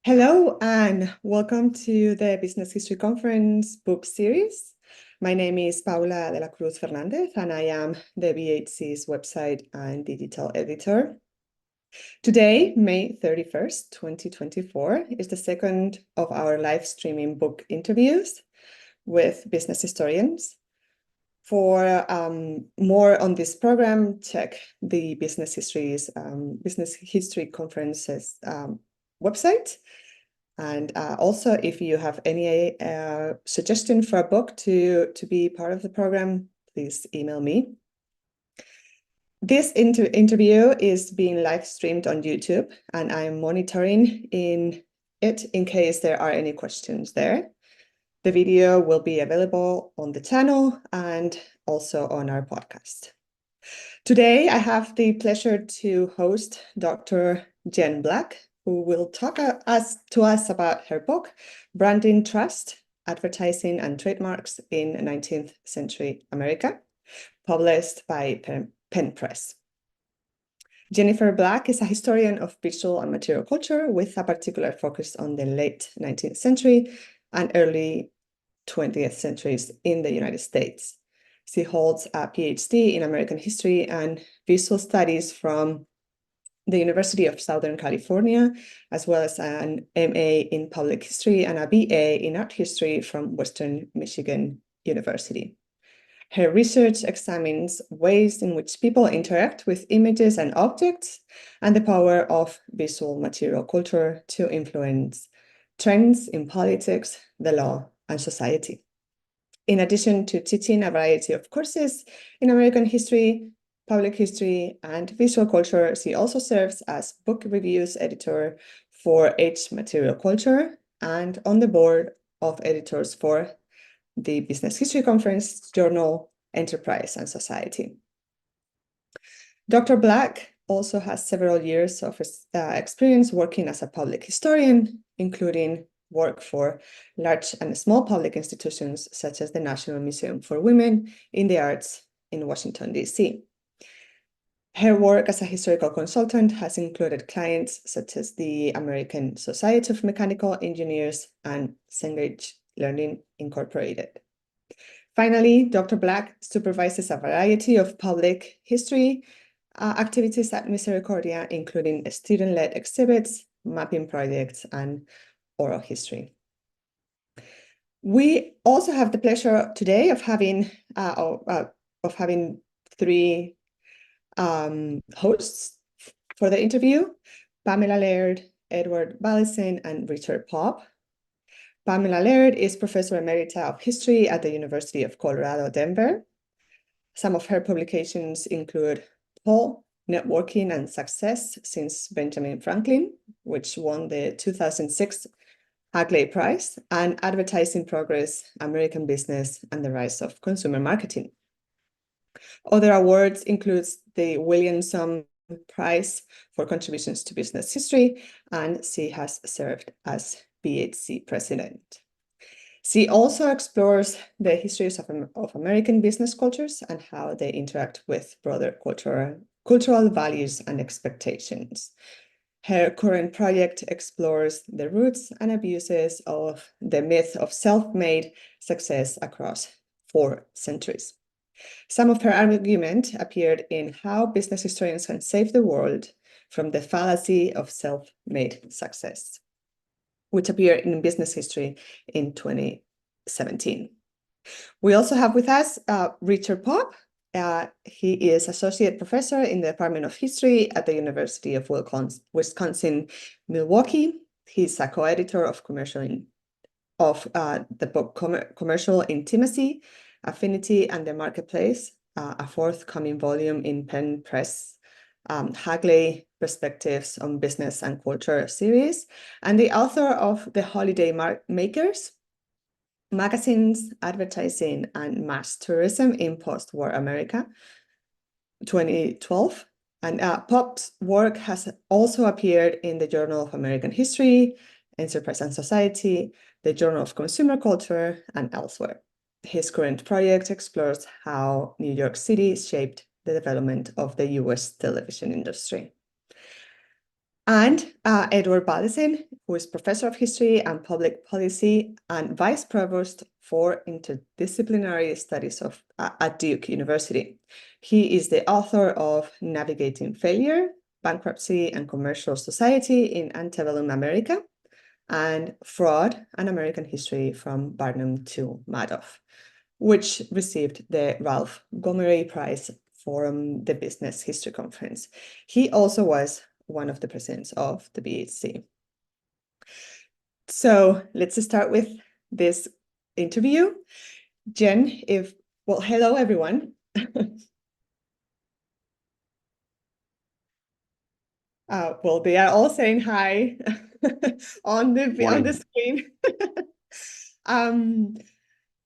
Hello and welcome to the Business History Conference book series. My name is Paula de la Cruz Fernandez and I am the BHC's website and digital editor. Today, May 31st, 2024, is the second of our live streaming book interviews with business historians. For more on this program, check the Business History Conference's website. And also, if you have any suggestion for a book to be part of the program, please email me. This interview is being live streamed on YouTube, and I'm monitoring it in case there are any questions there. The video will be available on the channel and also on our podcast. Today, I have the pleasure to host Dr. Jen Black, who will talk to us about her book, Branding Trust, Advertising and Trademarks in 19th-Century America, published by Penn Press. Jennifer Black is a historian of visual and material culture with a particular focus on the late 19th century and early 20th centuries in the United States. She holds a PhD in American history and visual studies from the University of Southern California, as well as an MA in public history and a BA in art history from Western Michigan University. Her research examines ways in which people interact with images and objects and the power of visual material culture to influence trends in politics, the law, and society. In addition to teaching a variety of courses in American history, public history, and visual culture, she also serves as book reviews editor for H Material Culture and on the board of editors for the Business History Conference journal, Enterprise and Society. Dr. Black also has several years of experience working as a public historian, including work for large and small public institutions such as the National Museum for Women in the Arts in Washington, D.C. Her work as a historical consultant has included clients such as the American Society of Mechanical Engineers and Cengage Learning Incorporated. Finally, Dr. Black supervises a variety of public history activities at Misericordia, including student-led exhibits, mapping projects, and oral history. We also have the pleasure today of having three hosts for the interview: Pamela Laird, Edward Ballison, and Richard Popp. Pamela Laird is Professor Emerita of History at the University of Colorado, Denver. Some of her publications include Paul, Networking and Success Since Benjamin Franklin, which won the 2006 Hagley Prize, and Advertising Progress, American Business, and the Rise of Consumer Marketing. Other awards include the Williamson Prize for contributions to business history, and she has served as BHC president. She also explores the histories of American business cultures and how they interact with broader cultural values and expectations. Her current project explores the roots and abuses of the myth of self-made success across 4 centuries. Some of her argument appeared in How Business Historians Can Save the World from the Fallacy of Self-Made Success, which appeared in Business History in 2017. We also have with us Richard Popp. He is Associate Professor in the Department of History at the University of Wisconsin-Milwaukee. He's a co-editor of the book Commercial Intimacy, Affinity, and the Marketplace, a forthcoming volume in Penn Press, Hagley Perspectives on Business and Culture series, and the author of The Holiday Makers, Magazines, Advertising, and Mass Tourism in Post-War America, 2012. And Popp's work has also appeared in the Journal of American History, Enterprise and Society, the Journal of Consumer Culture, and elsewhere. His current project explores how New York City shaped the development of the US television industry. And Edward Ballison, who is professor of history and public policy and vice provost for interdisciplinary studies at Duke University. He is the author of Navigating Failure, Bankruptcy and Commercial Society in Antebellum America, and Fraud and American History from Barnum to Madoff, which received the Ralph Gomery Prize from the Business History Conference. He also was one of the presidents of the BHC. So let's start with this interview. Jen, hello everyone. Well, they are all saying hi on the screen.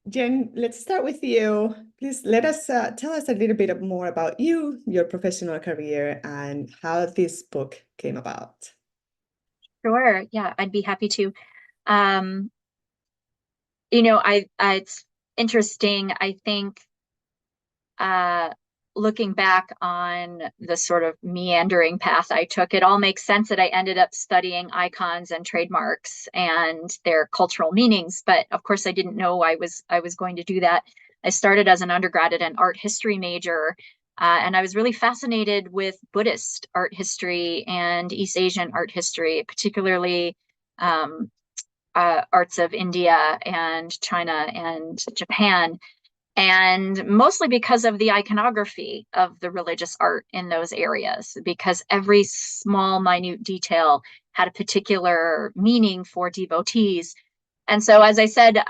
Jen, let's start with you. Please tell us a little bit more about you, your professional career, and how this book came about. Sure. Yeah, I'd be happy to. It's interesting. I think looking back on the sort of meandering path I took, it all makes sense that I ended up studying icons and trademarks and their cultural meanings. But of course, I didn't know I was going to do that. I started as an undergrad at an art history major, and I was really fascinated with Buddhist art history and East Asian art history, particularly arts of India and China and Japan. And mostly because of the iconography of the religious art in those areas, because every small, minute detail had a particular meaning for devotees. And so, as I said,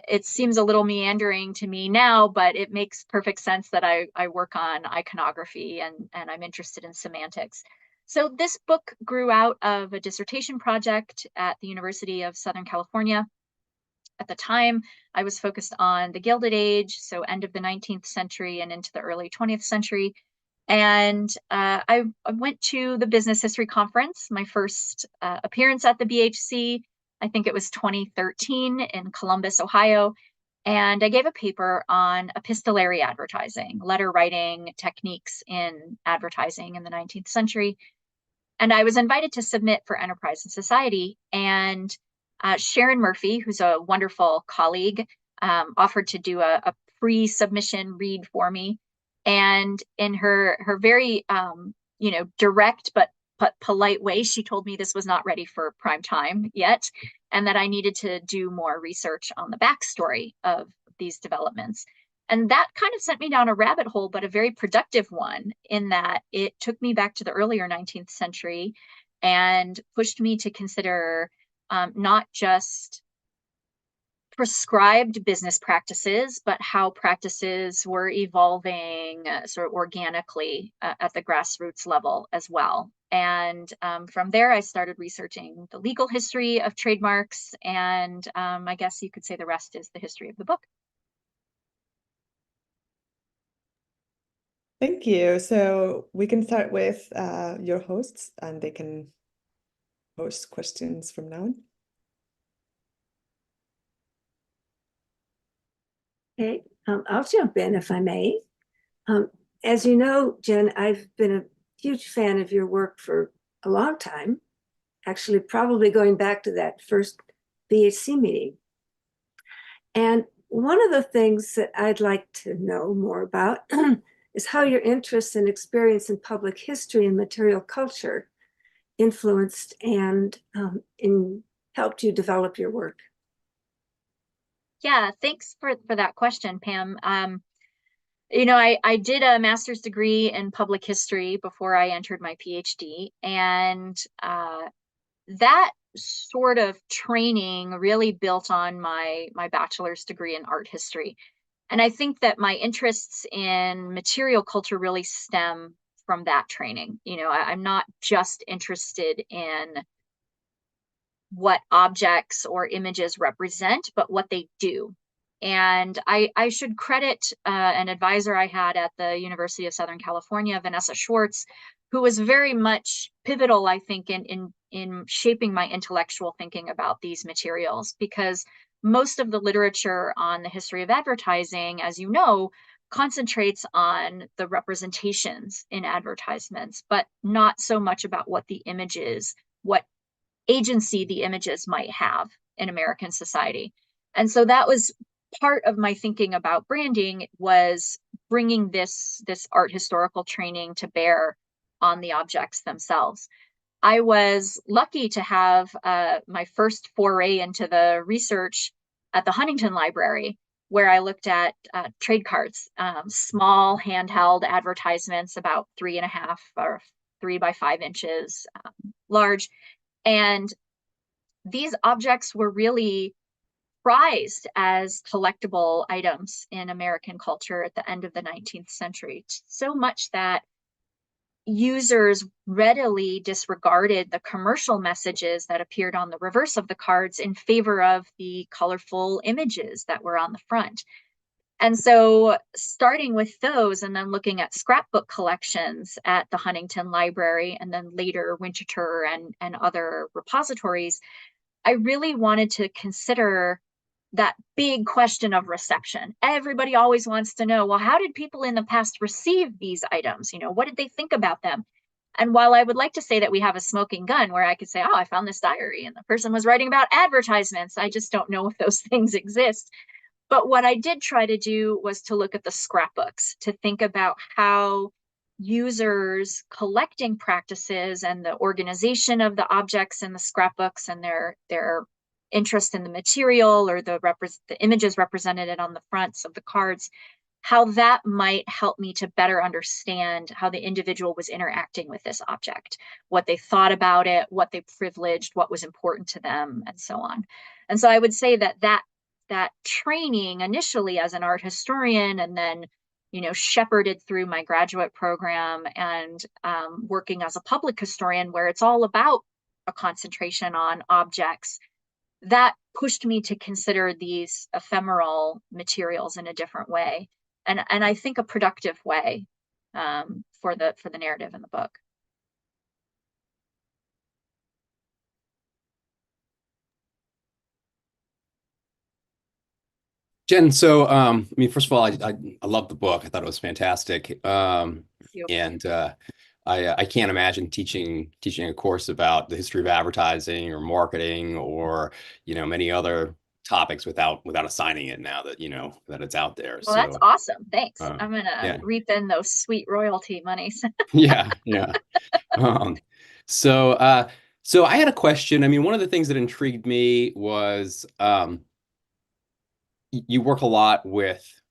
it seems a little meandering to me now, but it makes perfect sense that I work on iconography and I'm interested in semantics. So this book grew out of a dissertation project at the University of Southern California. At the time, I was focused on the Gilded Age, so end of the 19th century and into the early 20th century. And I went to the Business History Conference, my first appearance at the BHC. I think it was 2013 in Columbus, Ohio. And I gave a paper on epistolary advertising, letter writing techniques in advertising in the 19th century. And I was invited to submit for Enterprise and Society. And Sharon Murphy, who's a wonderful colleague, offered to do a pre-submission read for me. And in her very direct but polite way, she told me this was not ready for prime time yet, and that I needed to do more research on the backstory of these developments. And that kind of sent me down a rabbit hole, but a very productive one, in that it took me back to the earlier 19th century and pushed me to consider not just prescribed business practices, but how practices were evolving sort of organically at the grassroots level as well. And from there, I started researching the legal history of trademarks. And I guess you could say the rest is the history of the book. Thank you. So we can start with your hosts, and they can post questions from now on. Okay, I'll jump in if I may. As you know, Jen, I've been a huge fan of your work for a long time, actually probably going back to that first BHC meeting. And one of the things that I'd like to know more about is how your interest and experience in public history and material culture influenced and helped you develop your work. Yeah, thanks for that question, Pam. I did a master's degree in public history before I entered my PhD, and that sort of training really built on my bachelor's degree in art history. And I think that my interests in material culture really stem from that training. I'm not just interested in what objects or images represent, but what they do. And I should credit an advisor I had at the University of Southern California, Vanessa Schwartz, who was very much pivotal, I think, in shaping my intellectual thinking about these materials, because most of the literature on the history of advertising, as you know, concentrates on the representations in advertisements, but not so much about what the images, what agency the images might have in American society. And so that was part of my thinking about branding, was bringing this art historical training to bear on the objects themselves. I was lucky to have my first foray into the research at the Huntington Library, where I looked at trade cards, small handheld advertisements about 3.5 or 3 by 5 inches large. And these objects were really prized as collectible items in American culture at the end of the 19th century, so much that users readily disregarded the commercial messages that appeared on the reverse of the cards in favor of the colorful images that were on the front. And so starting with those and then looking at scrapbook collections at the Huntington Library and then later Winchester and other repositories, I really wanted to consider that big question of reception. Everybody always wants to know, well, how did people in the past receive these items? You know, what did they think about them? And while I would like to say that we have a smoking gun where I could say, oh, I found this diary and the person was writing about advertisements, I just don't know if those things exist. But what I did try to do was to look at the scrapbooks, to think about how users' collecting practices and the organization of the objects in the scrapbooks and their interest in the material or the images represented on the fronts of the cards, how that might help me to better understand how the individual was interacting with this object, what they thought about it, what they privileged, what was important to them, and so on. And so I would say that training initially as an art historian, and then, you know, shepherded through my graduate program and working as a public historian, where it's all about a concentration on objects, that pushed me to consider these ephemeral materials in a different way, and I think a productive way for the narrative in the book. Jen, so I mean, first of all, I love the book. I thought it was fantastic. And I can't imagine teaching a course about the history of advertising or marketing or, you know, many other topics without assigning it, now that, you know, that it's out there. Well, So that's awesome. Thanks. I'm gonna yeah. reap in those sweet royalty monies. Yeah. So I had a question. I mean, one of the things that intrigued me was you work a lot with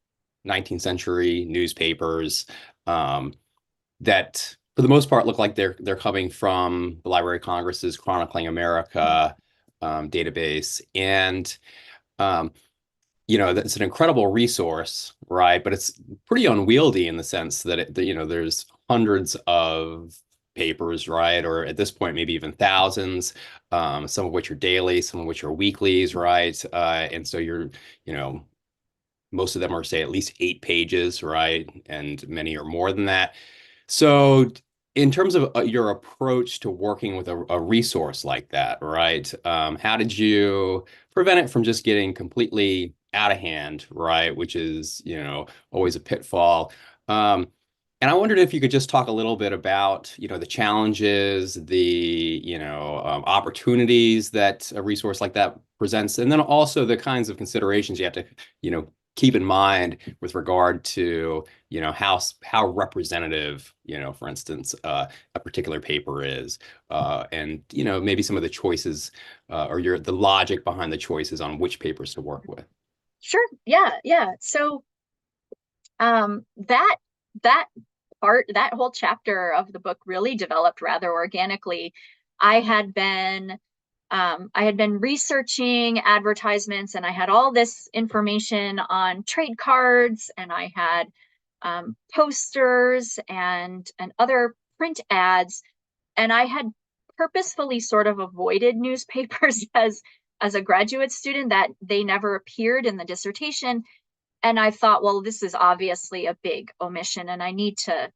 19th century newspapers that for the most part look like they're coming from the Library of Congress's Chronicling America database. And you know, that's an incredible resource, right? But it's pretty unwieldy in the sense that you know, there's hundreds of papers, right? Or at this point, maybe even thousands, some of which are daily, some of which are weeklies, right? And so you're, you know, most of them are, say, at least 8 pages, right? And many are more than that. So in terms of your approach to working with a resource like that, right? How did you prevent it from just getting completely out of hand, right? Which is, you know, always a pitfall. And I wondered if you could just talk a little bit about, you know, the challenges, the, you know, opportunities that a resource like that presents, and then also the kinds of considerations you have to, you know, keep in mind with regard to, you know, how representative, you know, for instance, a particular paper is, and, you know, maybe some of the choices or the logic behind the choices on which papers to work with. Sure. Yeah. So that whole chapter of the book really developed rather organically. I had been researching advertisements, and I had all this information on trade cards, and I had posters and other print ads, and I had purposefully sort of avoided newspapers as a graduate student, that they never appeared in the dissertation. And I thought, well, this is obviously a big omission, and I need to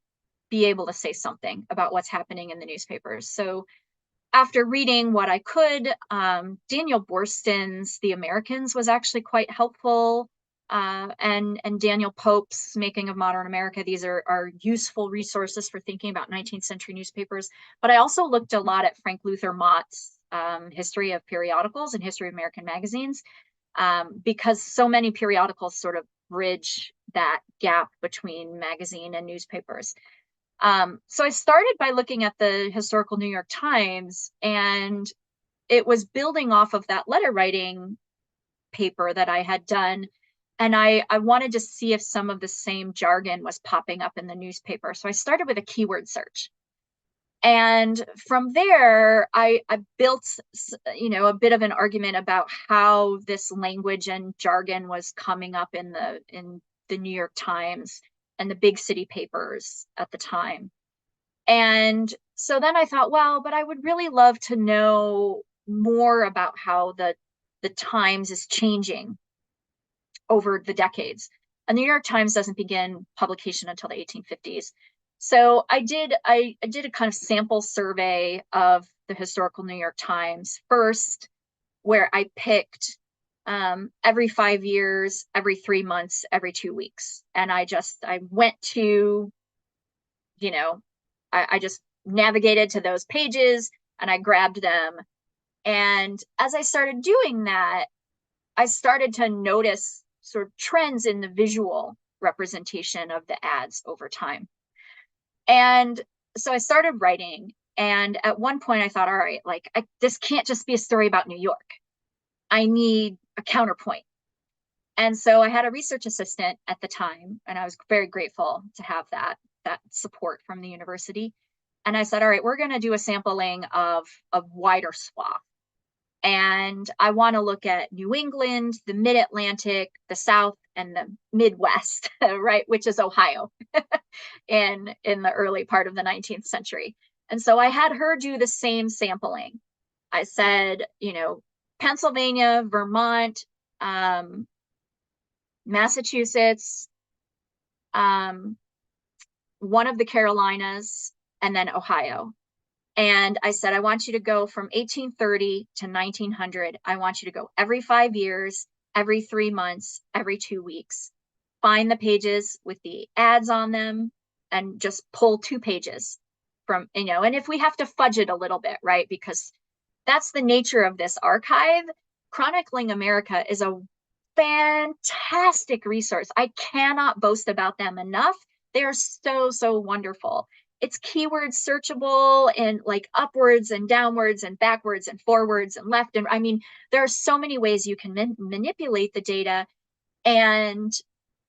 be able to say something about what's happening in the newspapers. So after reading what I could, Daniel Borston's The Americans was actually quite helpful. and Daniel Pope's Making of Modern America. These are useful resources for thinking about 19th century newspapers. But I also looked a lot at Frank Luther Mott's History of Periodicals and History of American Magazines, because so many periodicals sort of bridge that gap between magazine and newspapers. So I started by looking at the historical New York Times, and it was building off of that letter writing paper that I had done. And I wanted to see if some of the same jargon was popping up in the newspaper. So I started with a keyword search. And from there, I built, a bit of an argument about how this language and jargon was coming up in the New York Times and the big city papers at the time. And so then I thought, well, but I would really love to know more about how the Times is changing over the decades. And the New York Times doesn't begin publication until the 1850s. So I did a kind of sample survey of the historical New York Times first, where I picked every 5 years, every 3 months, every 2 weeks. And I went to, I just navigated to those pages and I grabbed them. And as I started doing that, I started to notice sort of trends in the visual representation of the ads over time. And so I started writing. And at one point I thought, all right, this can't just be a story about New York. I need a counterpoint. And so I had a research assistant at the time, and I was very grateful to have that support from the university. And I said, all right, we're going to do a sampling of a wider swath. And I want to look at New England, the Mid-Atlantic, the South, and the Midwest, right, which is Ohio in the early part of the 19th century. And so I had her do the same sampling. I said, Pennsylvania, Vermont, Massachusetts, one of the Carolinas, and then Ohio. And I said, I want you to go from 1830 to 1900. I want you to go every 5 years, every 3 months, every 2 weeks. Find the pages with the ads on them and just pull 2 pages from, and if we have to fudge it a little bit, right? Because that's the nature of this archive. Chronicling America is a fantastic resource. I cannot boast about them enough. They're so, so wonderful. It's keyword searchable and upwards and downwards and backwards and forwards and left. And there are so many ways you can manipulate the data. And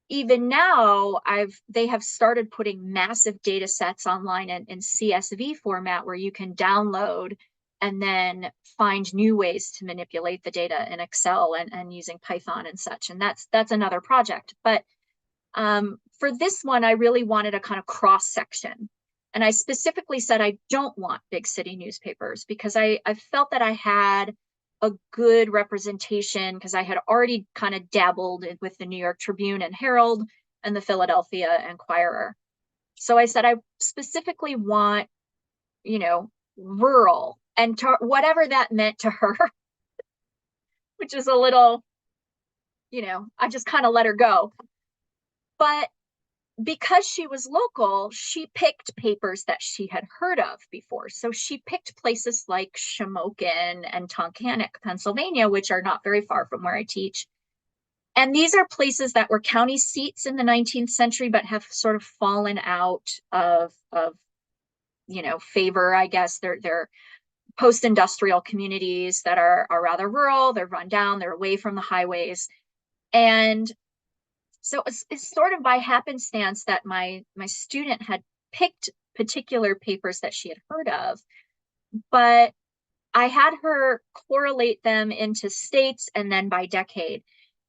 even now, they have started putting massive data sets online in CSV format where you can download and then find new ways to manipulate the data in Excel and using Python and such. And that's another project. But for this one, I really wanted a kind of cross section. And I specifically said I don't want big city newspapers because I felt that I had a good representation because I had already kind of dabbled with the New York Tribune and Herald and the Philadelphia Inquirer. So I said I specifically want, rural, and whatever that meant to her, which is a little, I just kind of let her go. But because she was local, she picked papers that she had heard of before. So she picked places like Shamokin and Tunkhannock, Pennsylvania, which are not very far from where I teach. And these are places that were county seats in the 19th century, but have sort of fallen out of favor, I guess. They're post-industrial communities that are rather rural. They're run down. They're away from the highways. And so it's sort of by happenstance that my student had picked particular papers that she had heard of, but I had her correlate them into states and then by decade.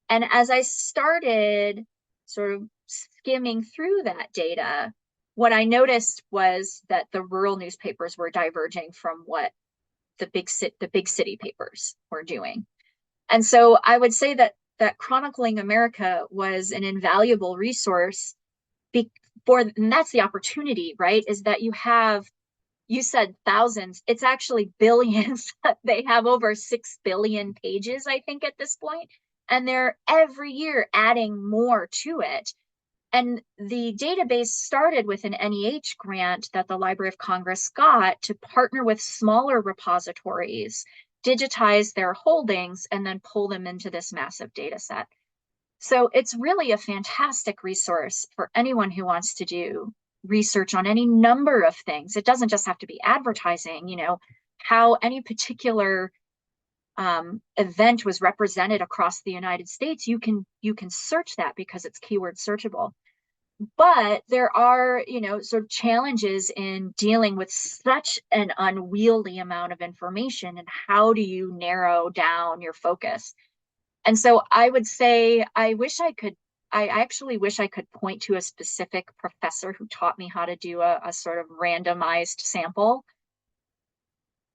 And as I started sort of skimming through that data, what I noticed was that the rural newspapers were diverging from what the big city papers were doing. And so I would say that Chronicling America was an invaluable resource and that's the opportunity, right? Is that you said thousands, it's actually billions. They have over 6 billion pages, I think, at this point. and they're every year adding more to it. And the database started with an NEH grant that the Library of Congress got to partner with smaller repositories, digitize their holdings, and then pull them into this massive data set. So it's really a fantastic resource for anyone who wants to do research on any number of things. It doesn't just have to be advertising, you know, how any particular event was represented across the United States. You can search that because it's keyword searchable. But there are, you know, sort of challenges in dealing with such an unwieldy amount of information, and how do you narrow down your focus? And so I would say, I actually wish I could point to a specific professor who taught me how to do a sort of randomized sample.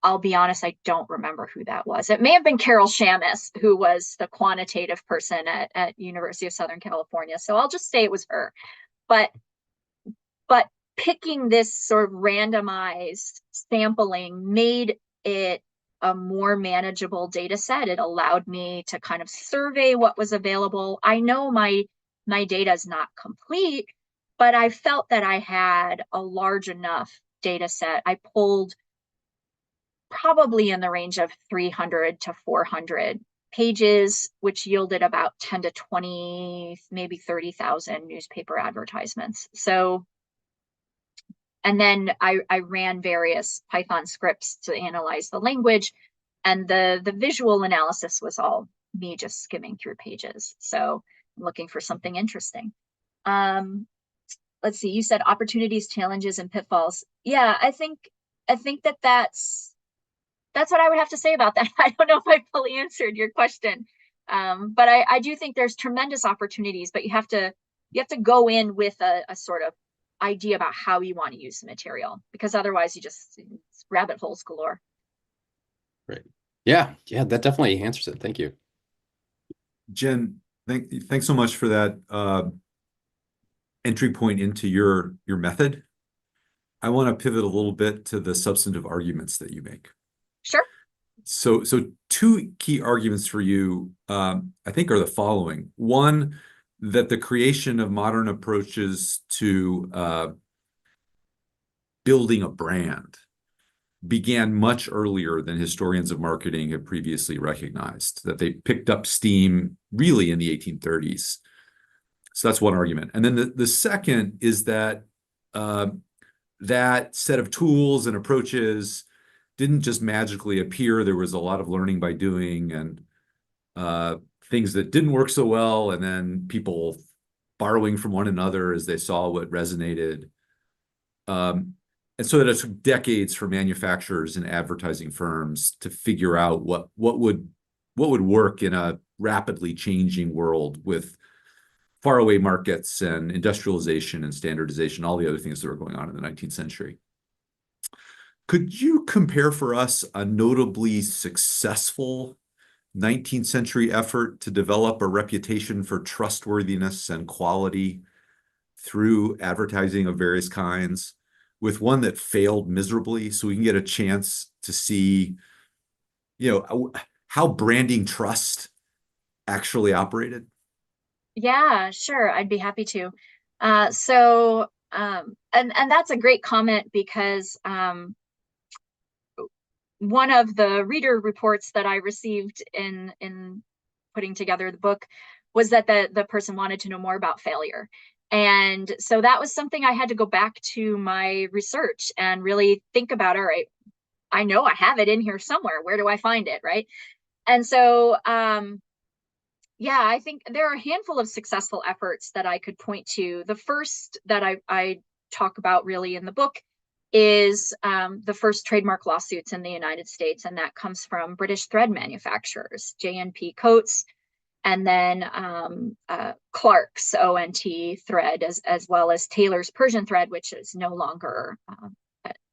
I'll be honest, I don't remember who that was. It may have been Carol Shamus, who was the quantitative person at University of Southern California. So I'll just say it was her. But picking this sort of randomized sampling made it a more manageable data set. It allowed me to kind of survey what was available. I know my data is not complete, but I felt that I had a large enough data set. I pulled probably in the range of 300 to 400 pages, which yielded about 10 to 20, maybe 30,000 newspaper advertisements. So, and then I ran various Python scripts to analyze the language, and the visual analysis was all me just skimming through pages. So I'm looking for something interesting. Let's see, you said opportunities, challenges, and pitfalls. Yeah, I think that's what I would have to say about that. I don't know if I fully answered your question, but I do think there's tremendous opportunities, but you have to go in with a sort of idea about how you want to use the material, because otherwise it's rabbit holes galore. Great. Yeah, that definitely answers it. Thank you. Jen, thanks so much for that entry point into your method. I want to pivot a little bit to the substantive arguments that you make. Sure. So two key arguments for you, I think, are the following. One, that the creation of modern approaches to building a brand began much earlier than historians of marketing have previously recognized, that they picked up steam really in the 1830s. So that's one argument. And then the second is that that set of tools and approaches didn't just magically appear. There was a lot of learning by doing, and things that didn't work so well, and then people borrowing from one another as they saw what resonated. And so that it took decades for manufacturers and advertising firms to figure out what would work in a rapidly changing world with faraway markets and industrialization and standardization, all the other things that were going on in the 19th century. Could you compare for us a notably successful 19th century effort to develop a reputation for trustworthiness and quality through advertising of various kinds, with one that failed miserably, so we can get a chance to see, how branding trust actually operated? Yeah, sure. I'd be happy to. And that's a great comment, because one of the reader reports that I received in putting together the book was that the person wanted to know more about failure. And so that was something I had to go back to my research and really think about. All right, I know I have it in here somewhere. Where do I find it, right? And so, yeah, I think there are a handful of successful efforts that I could point to. The first that I talk about really in the book is the first trademark lawsuits in the United States, and that comes from British thread manufacturers, J&P Coats, and then Clark's ONT thread, as well as Taylor's Persian thread, which is no longer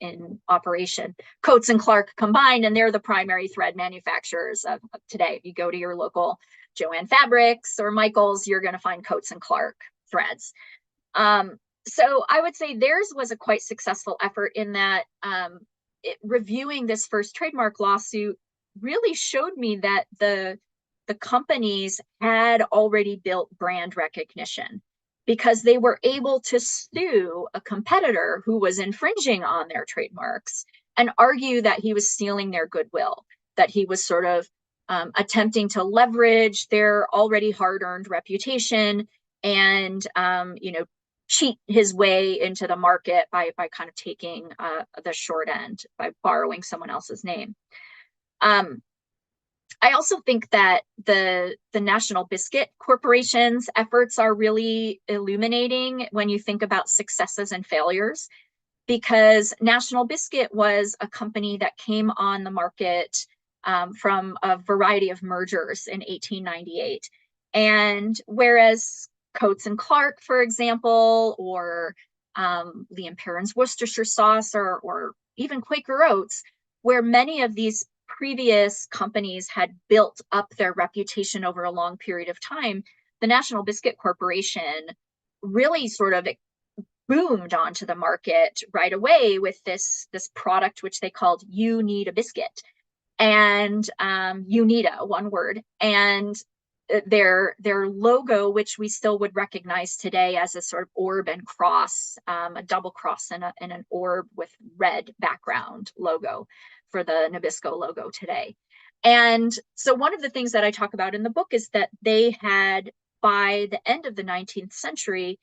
in operation. Coats and Clark combined, and they're the primary thread manufacturers of today. If you go to your local Joann Fabrics or Michaels, you're going to find Coats and Clark threads. So I would say theirs was a quite successful effort in that reviewing this first trademark lawsuit really showed me that the the companies had already built brand recognition because they were able to sue a competitor who was infringing on their trademarks and argue that he was stealing their goodwill, that he was sort of attempting to leverage their already hard-earned reputation and, cheat his way into the market by kind of taking the short end by borrowing someone else's name. I also think that the National Biscuit Corporation's efforts are really illuminating when you think about successes and failures, because National Biscuit was a company that came on the market from a variety of mergers in 1898. And whereas Coates and Clark, for example, or Lee & Perrins Worcestershire sauce, or even Quaker Oats, where many of these previous companies had built up their reputation over a long period of time, the National Biscuit Corporation really sort of boomed onto the market right away with this product, which they called You Need a Biscuit, and UNITA, one word. And their logo, which we still would recognize today as a sort of orb and cross, a double cross and an orb with red background logo for the Nabisco logo today. And so one of the things that I talk about in the book is that they had, by the end of the 19th century,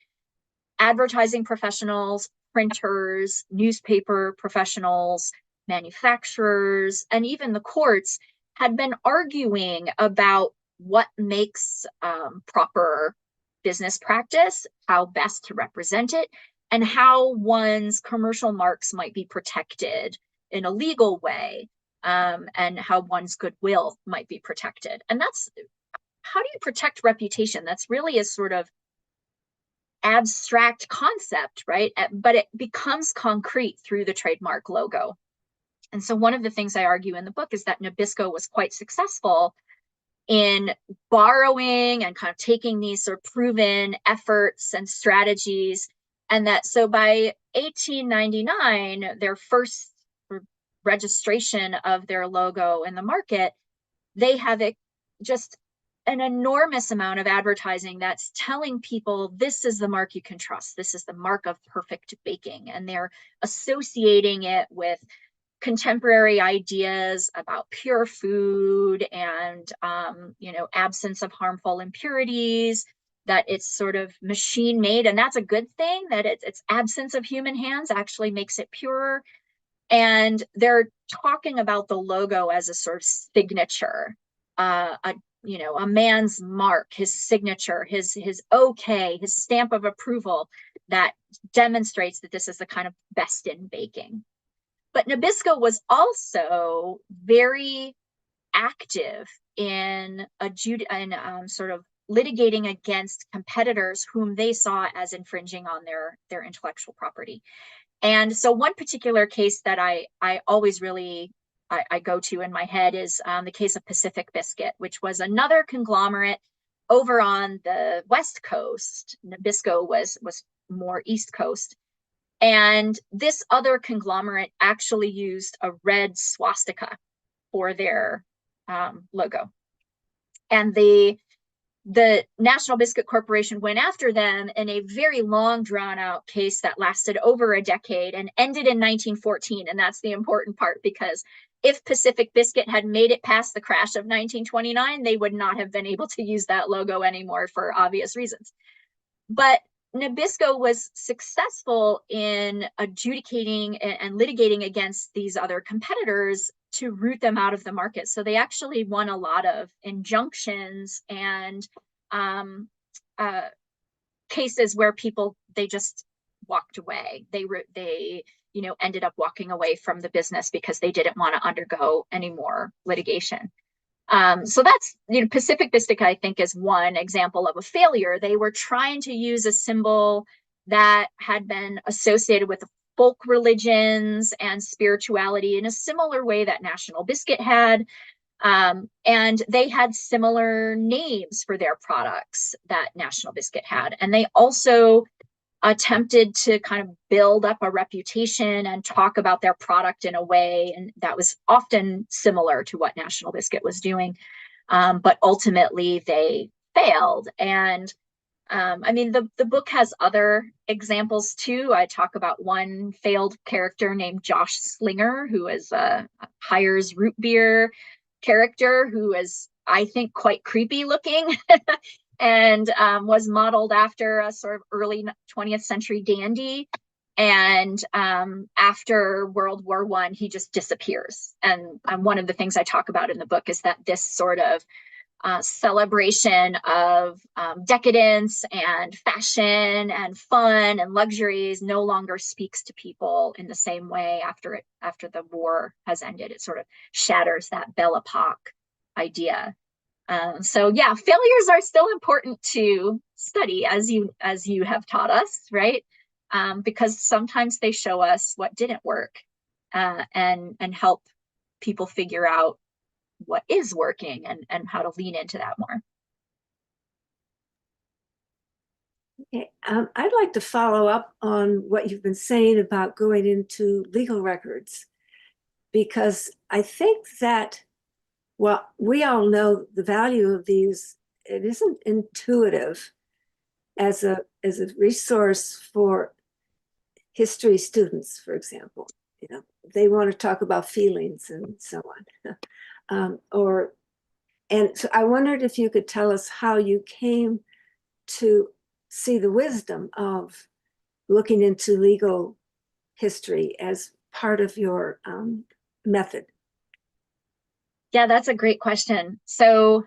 advertising professionals, printers, newspaper professionals, manufacturers, and even the courts had been arguing about what makes proper business practice, how best to represent it, and how one's commercial marks might be protected in a legal way, and how one's goodwill might be protected. And that's, how do you protect reputation? That's really a sort of abstract concept, right? But it becomes concrete through the trademark logo. And so one of the things I argue in the book is that Nabisco was quite successful in borrowing and kind of taking these sort of proven efforts and strategies. And that so by 1899, their first registration of their logo in the market, they have just an enormous amount of advertising that's telling people this is the mark you can trust. This is the mark of perfect baking. And they're associating it with contemporary ideas about pure food and, absence of harmful impurities, that it's sort of machine made. And that's a good thing, that its absence of human hands actually makes it pure. And they're talking about the logo as a sort of signature, a man's mark, his signature, his okay, his stamp of approval that demonstrates that this is the kind of best in baking. But Nabisco was also very active in sort of litigating against competitors whom they saw as infringing on their intellectual property. And so one particular case that I always really I go to in my head is the case of Pacific Biscuit, which was another conglomerate over on the West Coast. Nabisco was more East Coast. And this other conglomerate actually used a red swastika for their logo. And the National Biscuit Corporation went after them in a very long, drawn-out case that lasted over a decade and ended in 1914. And that's the important part, because if Pacific Biscuit had made it past the crash of 1929, they would not have been able to use that logo anymore for obvious reasons. But Nabisco was successful in adjudicating and litigating against these other competitors to root them out of the market. So they actually won a lot of injunctions and cases where they just walked away. They ended up walking away from the business because they didn't want to undergo any more litigation. So that's, Pacific Biscuit, I think, is one example of a failure. They were trying to use a symbol that had been associated with folk religions and spirituality in a similar way that National Biscuit had. And they had similar names for their products that National Biscuit had. And they also attempted to kind of build up a reputation and talk about their product in a way, and that was often similar to what National Biscuit was doing. but ultimately they failed. And I mean, the book has other examples too. I talk about one failed character named Josh Slinger, who is a Hires root beer character who is, I think, quite creepy looking and was modeled after a sort of early 20th century dandy. And after World War I, he just disappears. And one of the things I talk about in the book is that this sort of celebration of decadence and fashion and fun and luxuries no longer speaks to people in the same way after the war has ended. It sort of shatters that Belle Epoque idea. So yeah, failures are still important to study, as you have taught us, right? Because sometimes they show us what didn't work and help people figure out what is working and how to lean into that more. Okay. I'd like to follow up on what you've been saying about going into legal records, because I think that, well, we all know the value of these. It isn't intuitive as a resource for history students, for example. You know, they want to talk about feelings and so on. And so I wondered if you could tell us how you came to see the wisdom of looking into legal history as part of your method. Yeah, that's a great question. So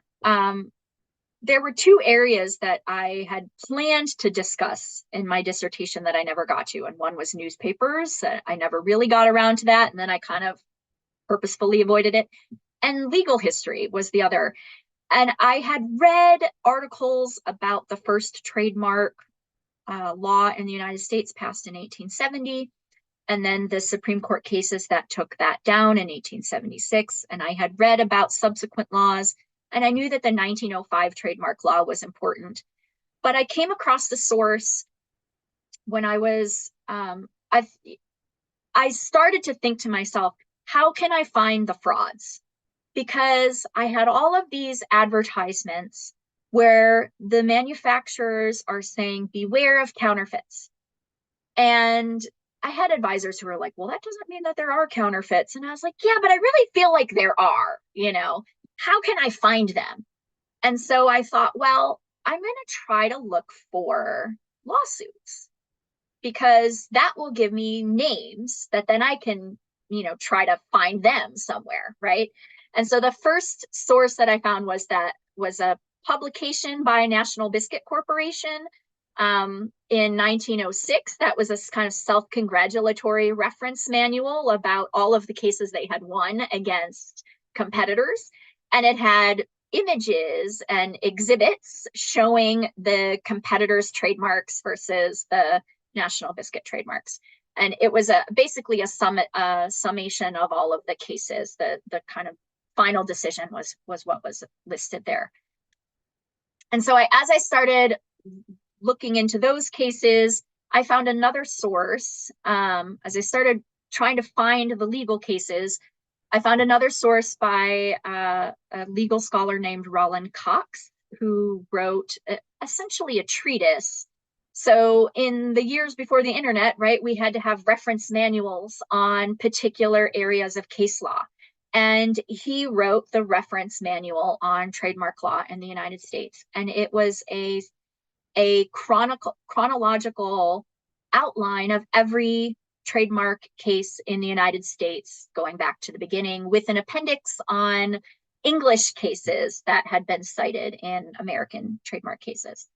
there were two areas that I had planned to discuss in my dissertation that I never got to. And one was newspapers. I never really got around to that. And then I kind of purposefully avoided it. And legal history was the other. And I had read articles about the first trademark law in the United States passed in 1870, and then the Supreme Court cases that took that down in 1876. And I had read about subsequent laws, and I knew that the 1905 trademark law was important. But I came across the source when I was, I started to think to myself, how can I find the frauds? Because I had all of these advertisements where the manufacturers are saying, beware of counterfeits. And I had advisors who were like, well, that doesn't mean that there are counterfeits. And I was like, yeah, but I really feel like there are, you know, how can I find them? And so I thought, well, I'm going to try to look for lawsuits, because that will give me names that then I can, you know, try to find them somewhere, right? And so the first source that I found was a publication by National Biscuit Corporation in 1906. That was a kind of self-congratulatory reference manual about all of the cases they had won against competitors. And it had images and exhibits showing the competitors' trademarks versus the National Biscuit trademarks. And it was basically a summation of all of the cases. The kind of final decision was what was listed there. And so as I started looking into those cases, I found another source. As I started trying to find the legal cases, I found another source by a legal scholar named Roland Cox, who wrote essentially a treatise. So in the years before the internet, right, we had to have reference manuals on particular areas of case law. And he wrote the reference manual on trademark law in the United States. And it was a chronological outline of every trademark case in the United States, going back to the beginning, with an appendix on English cases that had been cited in American trademark cases.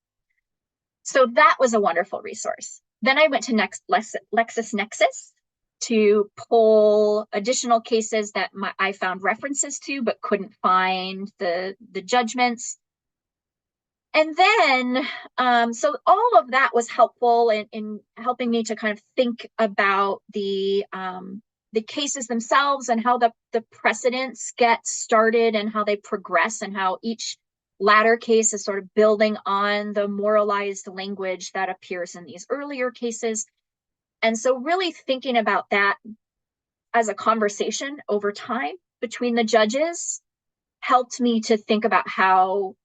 So that was a wonderful resource. Then I went to LexisNexis to pull additional cases that I found references to, but couldn't find the judgments. And then, so all of that was helpful in helping me to kind of think about the cases themselves and how the precedents get started and how they progress, and how each latter case is sort of building on the moralized language that appears in these earlier cases. And so really thinking about that as a conversation over time between the judges helped me to think about how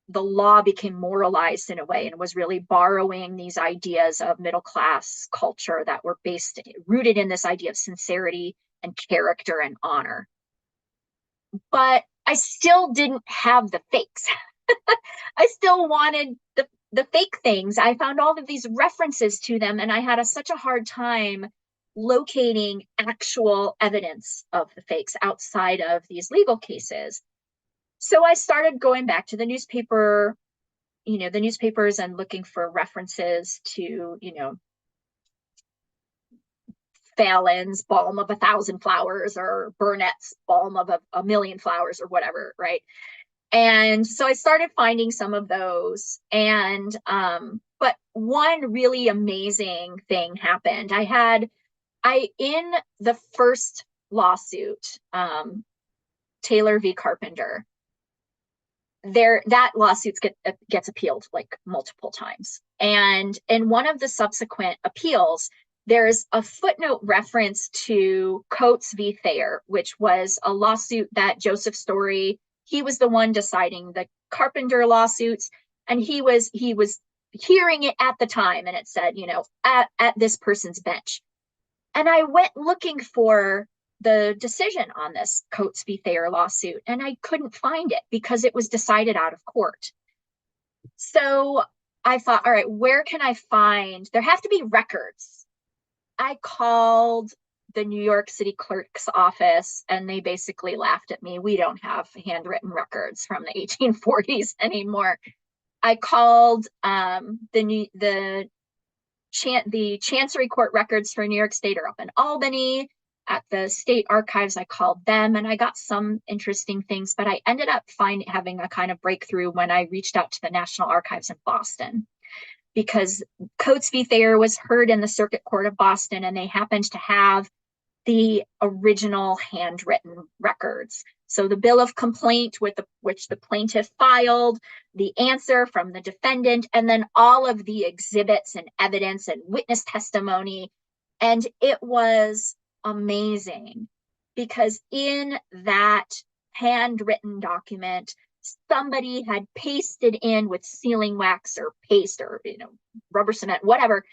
the law became moralized in a way and was really borrowing these ideas of middle class culture that were rooted in this idea of sincerity and character and honor. But I still didn't have the fakes. I still wanted the fake things. I found all of these references to them, and I had such a hard time locating actual evidence of the fakes outside of these legal cases. So I started going back to the newspapers and looking for references to, Fallon's balm of 1,000 flowers or Burnett's balm of a million flowers or whatever, right? And so I started finding some of those. And but one really amazing thing happened. In the first lawsuit, Taylor v. Carpenter, that lawsuit gets appealed like multiple times. And in one of the subsequent appeals, there's a footnote reference to Coates v. Thayer, which was a lawsuit that Joseph Story, he was the one deciding the Carpenter lawsuits, and he was hearing it at the time, and it said, at this person's bench. And I went looking for the decision on this Coates v. Thayer lawsuit, and I couldn't find it because it was decided out of court. So I thought, all right, where can I find, there have to be records. I called the New York City clerk's office, and they basically laughed at me. We don't have handwritten records from the 1840s anymore. I called the Chancery Court records for New York State are up in Albany. At the state archives, I called them, and I got some interesting things, but I ended up having a kind of breakthrough when I reached out to the National Archives in Boston, because Coates v. Thayer was heard in the Circuit Court of Boston, and they happened to have the original handwritten records. So the bill of complaint which the plaintiff filed, the answer from the defendant, and then all of the exhibits and evidence and witness testimony. And it was amazing, because in that handwritten document, somebody had pasted in with sealing wax or paste or rubber cement, whatever,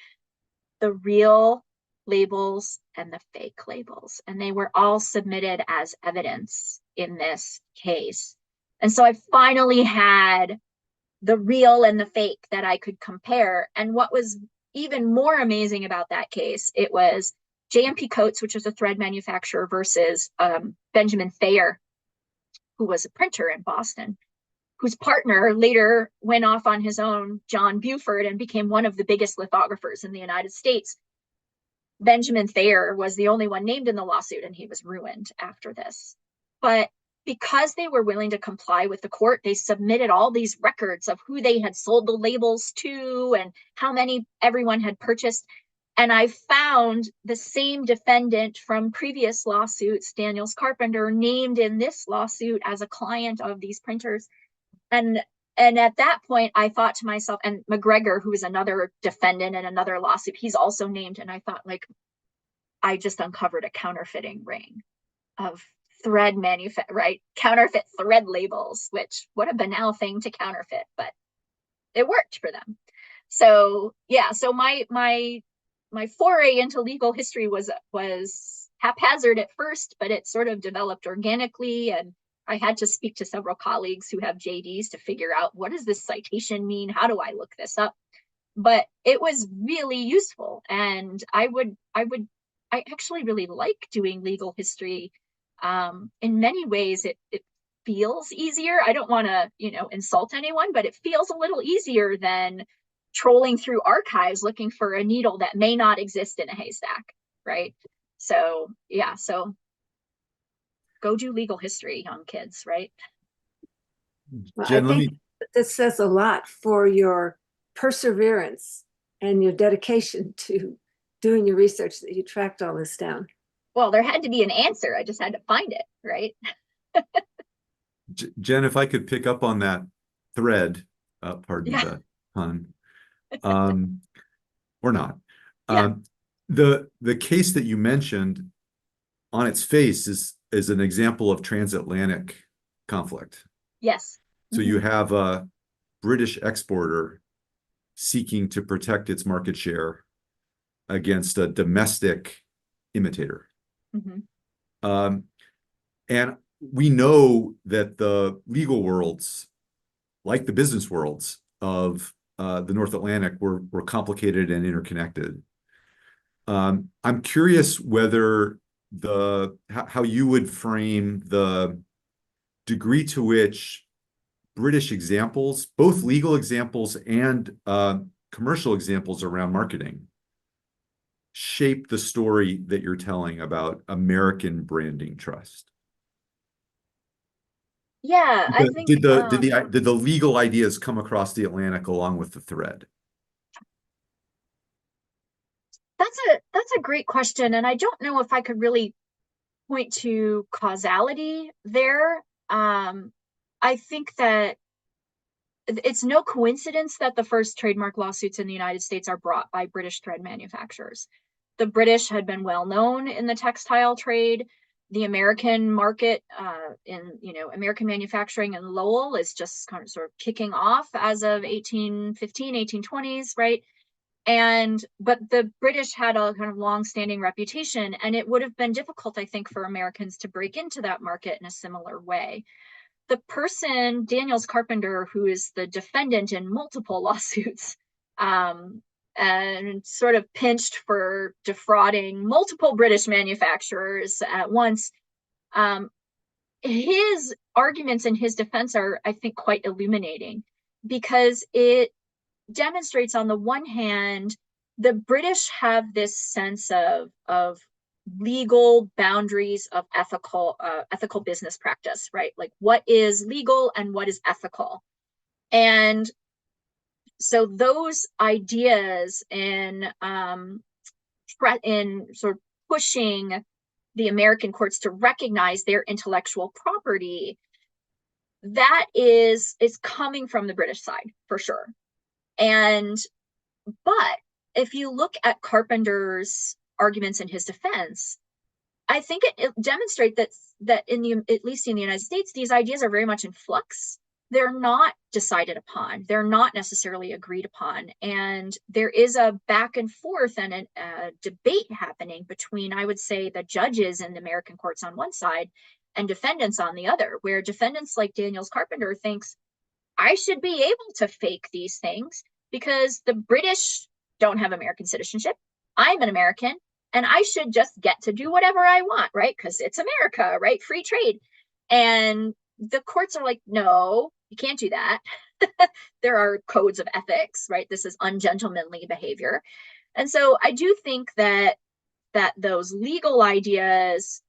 the real labels and the fake labels, and they were all submitted as evidence in this case. And so I finally had the real and the fake that I could compare. And what was even more amazing about that case, it was J.M.P. Coates, which was a thread manufacturer, versus Benjamin Thayer, who was a printer in Boston, whose partner later went off on his own, John Buford, and became one of the biggest lithographers in the United States. Benjamin Thayer was the only one named in the lawsuit, and he was ruined after this. But because they were willing to comply with the court, they submitted all these records of who they had sold the labels to and how many everyone had purchased. And I found the same defendant from previous lawsuits, Daniels Carpenter, named in this lawsuit as a client of these printers. And at that point, I thought to myself, and McGregor, who is another defendant in another lawsuit, he's also named. And I thought, I just uncovered a counterfeiting ring of thread counterfeit thread labels, which, what a banal thing to counterfeit, but it worked for them. So yeah, so my foray into legal history was haphazard at first, but it sort of developed organically, and I had to speak to several colleagues who have JDs to figure out, what does this citation mean? How do I look this up? But it was really useful, and I actually really like doing legal history. In many ways, it feels easier. I don't want to, insult anyone, but it feels a little easier than trolling through archives looking for a needle that may not exist in a haystack, right? So yeah, so go do legal history, young kids, right? Well, Jen, I think this says a lot for your perseverance and your dedication to doing your research, that you tracked all this down. Well, there had to be an answer. I just had to find it, right? Jen, if I could pick up on that thread, pardon the pun, or not. Yeah. The case that you mentioned on its face is an example of transatlantic conflict. Yes. So you have a British exporter seeking to protect its market share against a domestic imitator. And we know that the legal worlds, like the business worlds of the North Atlantic, were complicated and interconnected. I'm curious whether how you would frame the degree to which British examples, both legal examples and commercial examples around marketing, shape the story that you're telling about American branding trust. Yeah, I think Did the legal ideas come across the Atlantic along with the thread? that's a great question, and I don't know if I could really point to causality there. I think that it's no coincidence that the first trademark lawsuits in the United States are brought by British thread manufacturers. The British had been well known in the textile trade. The American market in American manufacturing in Lowell is just kind of sort of kicking off as of 1815, 1820s, right? But the British had a kind of long-standing reputation, and it would have been difficult, I think, for Americans to break into that market in a similar way. The person, Daniels Carpenter, who is the defendant in multiple lawsuits, and sort of pinched for defrauding multiple British manufacturers at once, his arguments in his defense are, I think, quite illuminating, because it demonstrates, on the one hand, the British have this sense of legal boundaries of ethical business practice, right? Like, what is legal and what is ethical. And so those ideas in sort of pushing the American courts to recognize their intellectual property, that is coming from the British side for sure. But if you look at Carpenter's arguments in his defense, I think it demonstrates that at least in the United States, these ideas are very much in flux. They're not decided upon. They're not necessarily agreed upon. And there is a back and forth and a debate happening between, I would say, the judges in the American courts on one side and defendants on the other, where defendants like Daniels Carpenter thinks, I should be able to fake these things because the British don't have American citizenship. I'm an American, and I should just get to do whatever I want, right? Because it's America, right? Free trade. And the courts are like, no, you can't do that. There are codes of ethics, right? This is ungentlemanly behavior. And so I do think that those legal ideas,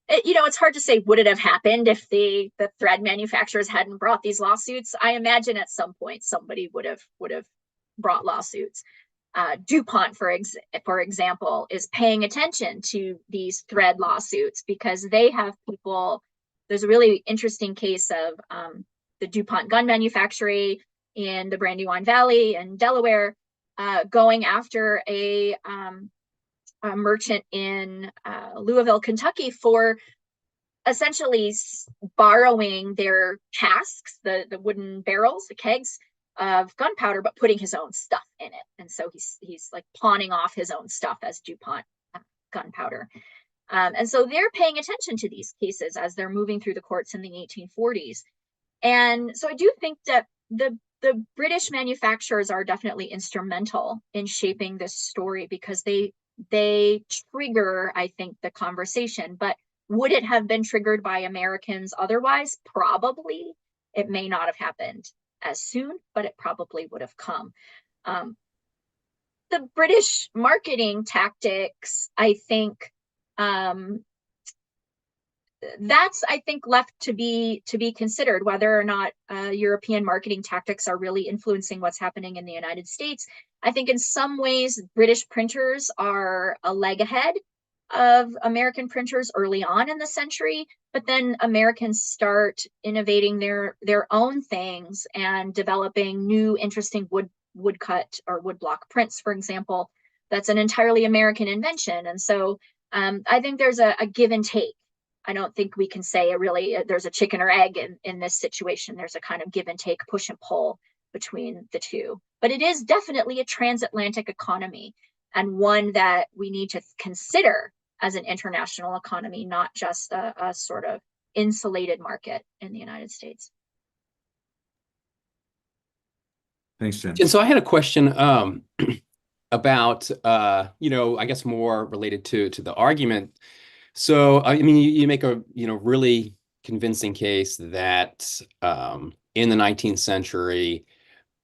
it's hard to say, would it have happened if the thread manufacturers hadn't brought these lawsuits? I imagine at some point somebody would have brought lawsuits. DuPont, for example, is paying attention to these thread lawsuits because they have people. There's a really interesting case of the DuPont gun manufacturer in the Brandywine Valley in Delaware going after a merchant in Louisville, Kentucky, for essentially borrowing their casks, the wooden barrels, the kegs of gunpowder, but putting his own stuff in it. And so he's like pawning off his own stuff as DuPont gunpowder. And so they're paying attention to these cases as they're moving through the courts in the 1840s. And so I do think that the British manufacturers are definitely instrumental in shaping this story because they trigger, I think, the conversation. But would it have been triggered by Americans otherwise? Probably. It may not have happened as soon, but it probably would have come. The British marketing tactics, I think, that's, I think, left to be considered, whether or not European marketing tactics are really influencing what's happening in the United States. I think in some ways, British printers are a leg ahead of American printers early on in the century, but then Americans start innovating their own things and developing new interesting woodcut or woodblock prints, for example. That's an entirely American invention. And so I think there's a give and take I don't think we can say there's a chicken or egg in this situation. There's a kind of give and take, push and pull between the two. But it is definitely a transatlantic economy, and one that we need to consider as an international economy, not just a sort of insulated market in the United States. Thanks, Jen. And so I had a question about, I guess more related to the argument. So, I mean, you make a, really convincing case that in the 19th century,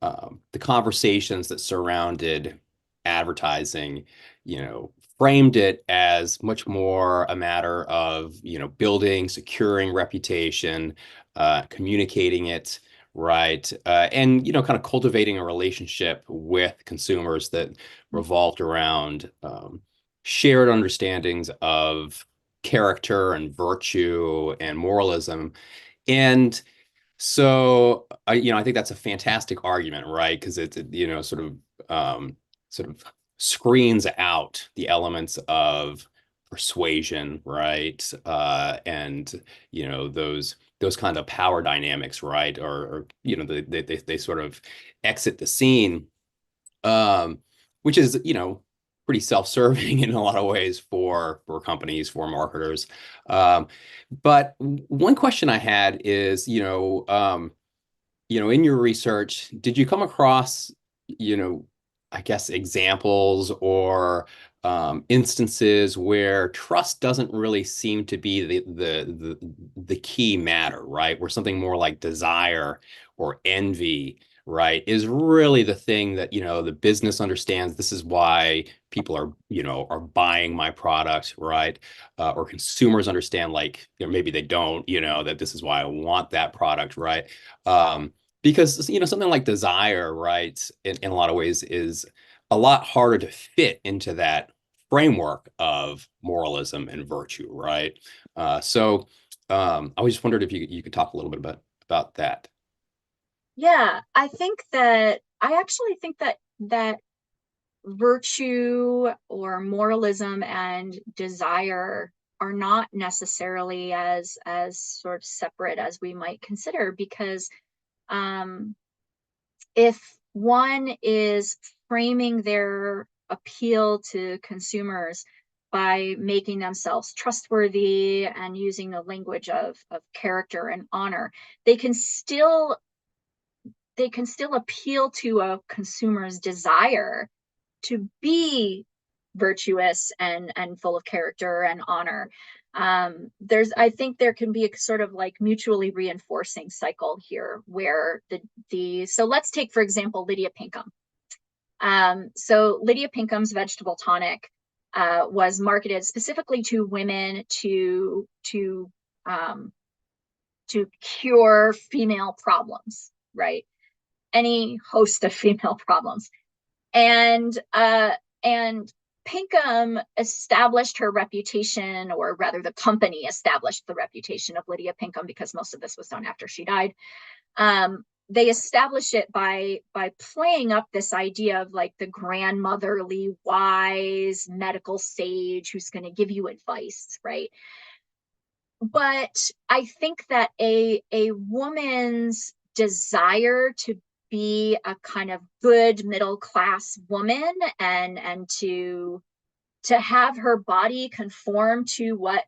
the conversations that surrounded advertising, framed it as much more a matter of, building, securing reputation, communicating it, right? And, kind of cultivating a relationship with consumers that revolved around shared understandings of character and virtue and moralism. And so, I think that's a fantastic argument, right? Because it, sort of screens out the elements of persuasion, right? And those kinds of power dynamics, right? Or they sort of exit the scene, which is pretty self-serving in a lot of ways for companies, for marketers. But one question I had is, in your research, did you come across, I guess, examples or instances where trust doesn't really seem to be the key matter, right? Where something more like desire or envy, right, is really the thing that, the business understands. This is why people are buying my product, right? Or consumers understand, like, maybe they don't, that this is why I want that product, right? Because, something like desire, right, in a lot of ways is a lot harder to fit into that framework of moralism and virtue, right? So I just wondered if you could talk a little bit about that. Yeah, I actually think that virtue or moralism and desire are not necessarily as sort of separate as we might consider, because if one is framing their appeal to consumers by making themselves trustworthy and using the language of character and honor, they can still appeal to a consumer's desire to be virtuous and full of character and honor. I think there can be a sort of like mutually reinforcing cycle here, where so let's take, for example, Lydia Pinkham. So Lydia Pinkham's vegetable tonic was marketed specifically to women to cure female problems, right? Any host of female problems. And Pinkham established her reputation, or rather the company established the reputation of Lydia Pinkham, because most of this was done after she died. They established it by playing up this idea of like the grandmotherly, wise medical sage who's going to give you advice, right? But I think that a woman's desire to be a kind of good middle class woman and to have her body conform to what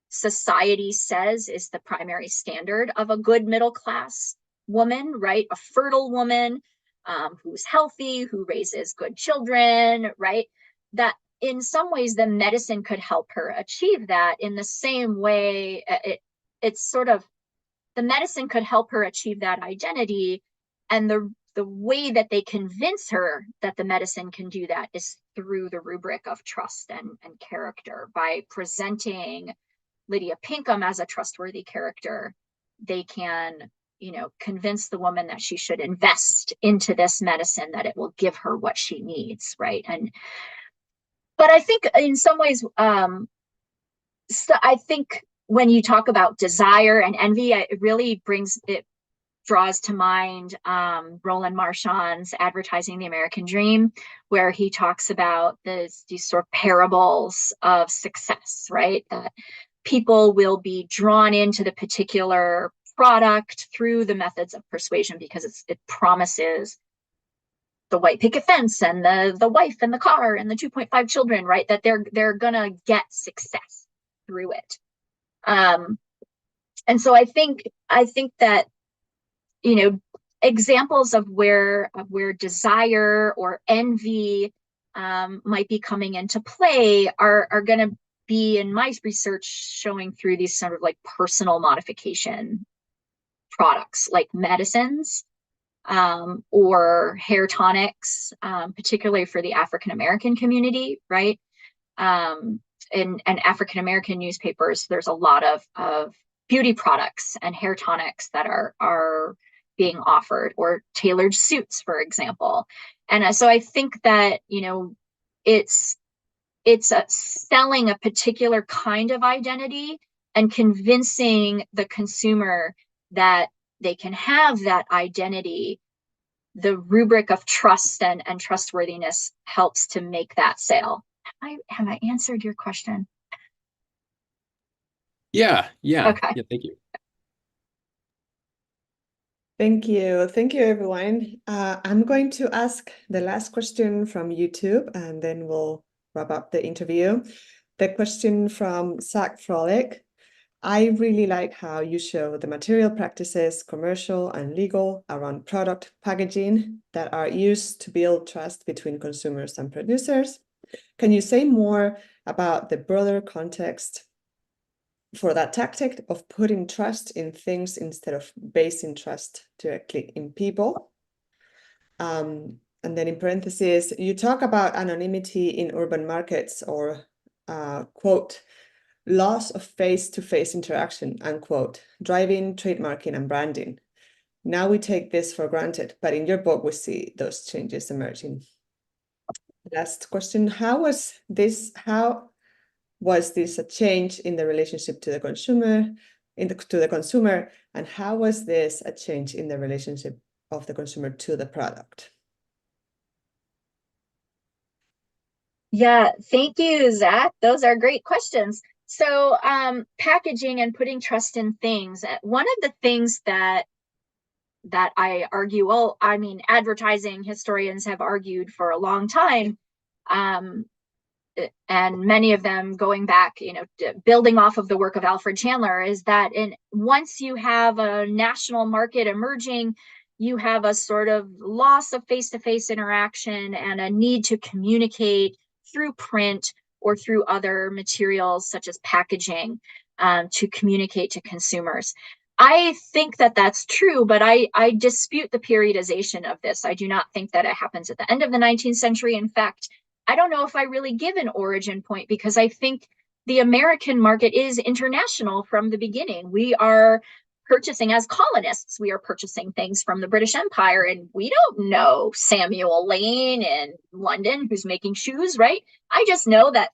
society says is the primary standard of a good middle class woman, right? A fertile woman who's healthy, who raises good children, right? That in some ways the medicine could help her achieve that. In the same way, it's sort of, the medicine could help her achieve that identity. And the way that they convince her that the medicine can do that is through the rubric of trust and character. By presenting Lydia Pinkham as a trustworthy character, they can, convince the woman that she should invest into this medicine, that it will give her what she needs, right? But I think in some ways, so I think when you talk about desire and envy, it draws to mind Roland Marchand's Advertising the American Dream, where he talks about these sort of parables of success, right? That people will be drawn into the particular product through the methods of persuasion because it promises the white picket fence and the wife and the car and the 2.5 children, right? That they're gonna get success through it. And so I think that, you know, examples of where desire or envy might be coming into play are going to be, in my research, showing through these sort of like personal modification products like medicines or hair tonics, particularly for the African American community, right? In African American newspapers, there's a lot of beauty products and hair tonics that are being offered, or tailored suits, for example. And so I think that, you know, it's selling a particular kind of identity and convincing the consumer that they can have that identity. The rubric of trust and trustworthiness helps to make that sale. Have I answered your question? Yeah. Okay. Yeah, thank you. Thank you. Thank you, everyone. I'm going to ask the last question from YouTube, and then we'll wrap up the interview. The question from Zach Frolic. I really like how you show the material practices, commercial and legal, around product packaging that are used to build trust between consumers and producers. Can you say more about the broader context for that tactic of putting trust in things instead of basing trust directly in people? And then in parentheses, you talk about anonymity in urban markets, or quote, loss of face-to-face interaction, unquote, driving, trademarking, and branding. Now we take this for granted, but in your book, we see those changes emerging. Last question, how was this a change in the relationship to the consumer, and how was this a change in the relationship of the consumer to the product? Yeah, thank you, Zach. Those are great questions. So packaging and putting trust in things. One of the things that I argue, well, I mean, advertising historians have argued for a long time, and many of them going back, you know, building off of the work of Alfred Chandler, is that once you have a national market emerging, you have a sort of loss of face-to-face interaction and a need to communicate through print or through other materials such as packaging to communicate to consumers. I think that that's true, but I dispute the periodization of this. I do not think that it happens at the end of the 19th century. In fact, I don't know if I really give an origin point, because I think the American market is international from the beginning. We are purchasing, as colonists, we are purchasing things from the British Empire, and we don't know Samuel Lane in London who's making shoes, right? I just know that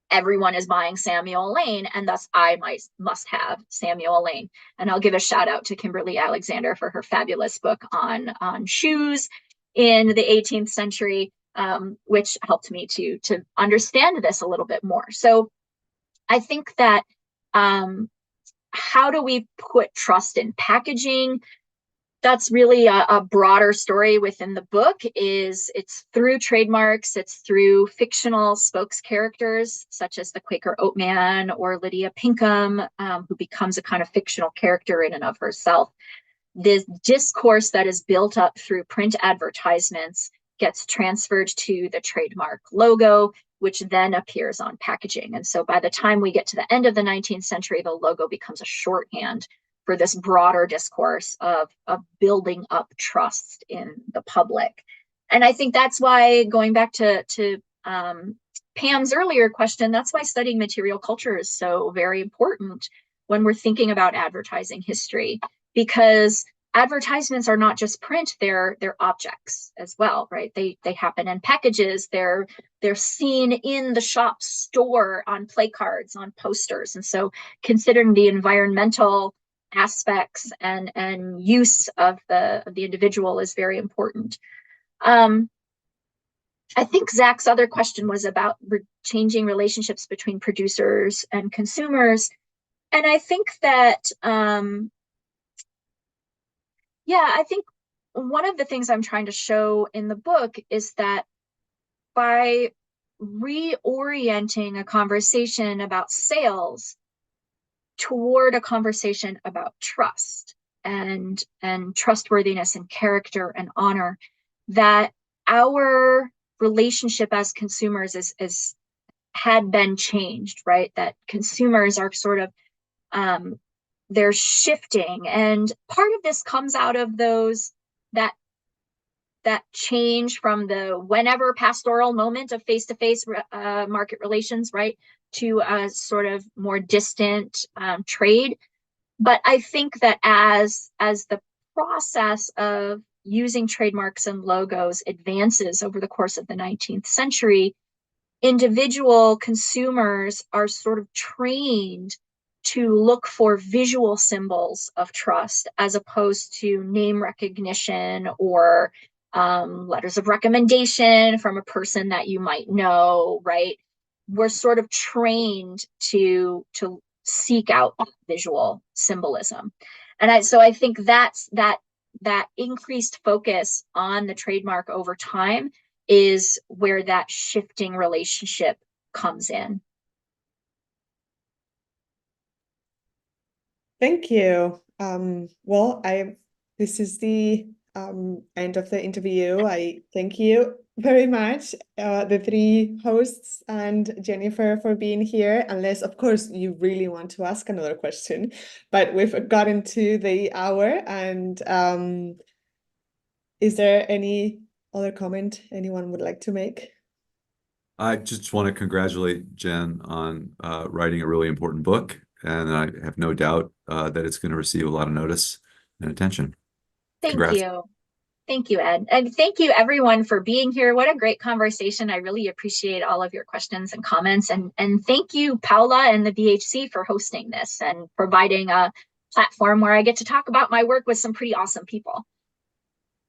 everyone is buying Samuel Lane, and thus I must have Samuel Lane. And I'll give a shout out to Kimberly Alexander for her fabulous book on shoes in the 18th century, which helped me to understand this a little bit more. So I think that how do we put trust in packaging? That's really a broader story within the book. It's through trademarks, it's through fictional spokes characters such as the Quaker Oatman or Lydia Pinkham, who becomes a kind of fictional character in and of herself. This discourse that is built up through print advertisements gets transferred to the trademark logo, which then appears on packaging. And so by the time we get to the end of the 19th century, the logo becomes a shorthand for this broader discourse of building up trust in the public. And I think that's why, going back to Pam's earlier question, that's why studying material culture is so very important when we're thinking about advertising history, because advertisements are not just print, they're objects as well, right? They happen in packages, they're seen in the shop store, on play cards, on posters. And so considering the environmental aspects and use of the individual is very important. I think Zach's other question was about changing relationships between producers and consumers. And I think that, yeah, I think one of the things I'm trying to show in the book is that by reorienting a conversation about sales toward a conversation about trust and trustworthiness and character and honor, that our relationship as consumers is had been changed, right? That consumers are sort of they're shifting, and part of this comes out of that change from the whenever pastoral moment of face-to-face market relations, right, to a sort of more distant trade. But I think that as the process of using trademarks and logos advances over the course of the 19th century, individual consumers are sort of trained to look for visual symbols of trust as opposed to name recognition or letters of recommendation from a person that you might know, right? We're sort of trained to seek out visual symbolism. And so I think that's that increased focus on the trademark over time is where that shifting relationship comes in. Thank you. Well, this is the end of the interview. I thank you very much, the three hosts and Jennifer, for being here. Unless, of course, you really want to ask another question, but we've gotten to the hour. And is there any other comment anyone would like to make? I just want to congratulate Jen on writing a really important book, and I have no doubt that it's going to receive a lot of notice and attention. Thank Congrats. you. Thank you, Ed. And thank you, everyone, for being here. What a great conversation. I really appreciate all of your questions and comments. And thank you, Paula and the BHC, for hosting this and providing a platform where I get to talk about my work with some pretty awesome people.